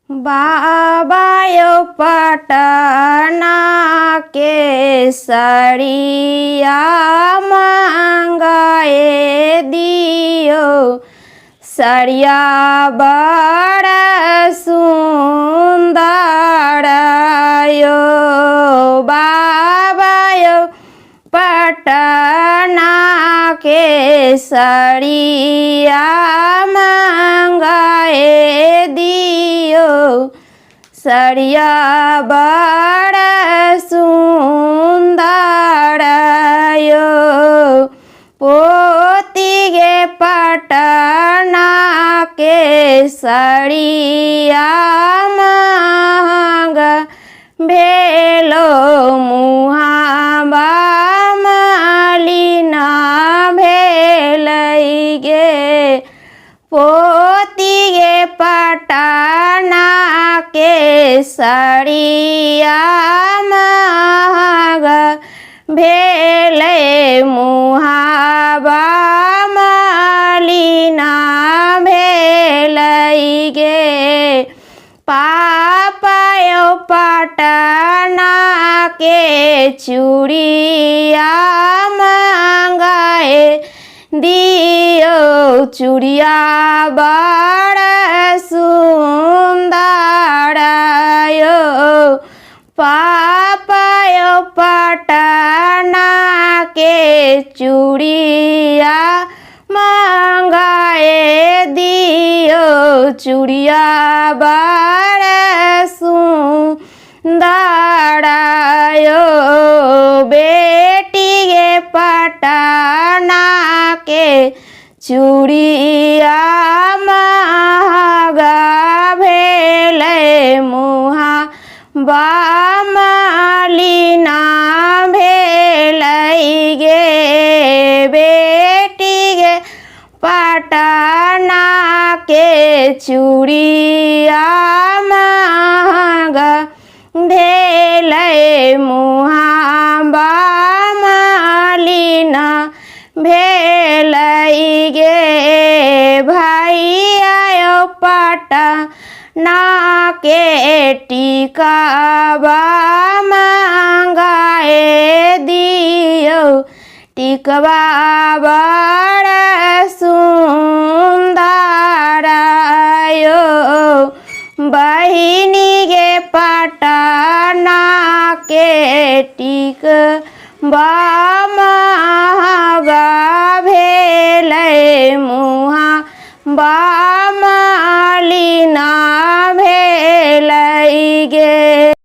बाबा यो पटना के सड़िया मांगाए दियो। सड़िया बड़ा सुंदर यो बाबा यो पटना के सड़िया मांगाए दियो। सड़िया बड़ा सुंदर यो पोती गे पटना के सड़िया महंगा भेलो मुहाबा मालिना भेलै गे। पोती गे पटना के सड़िया महंगा भेलै मुहाबा मालिना भेलै गे। पापा यो पटना के चूड़िया मांगाए दियो। चूड़िया बड़ा सुंदर यो पापा यो पटना के चूड़िया मांगाए दियो। चूड़िया बड़ा सुंदर यो बेटी गे पटना के चूड़िया महंगा भेलै मुहाबा मालिना भेलै गे। बेटी गे पटना के चूड़िया महंगा भेलै मुहाबा मालिना भेलै गे। भैया यो पटना के टिकवा मांगाए दियो। टिकवा बड़ा सुंदर यो बहिनी गे पटना के टिकवा महंगा भेलै मुहाबा मालिना भेलै गे।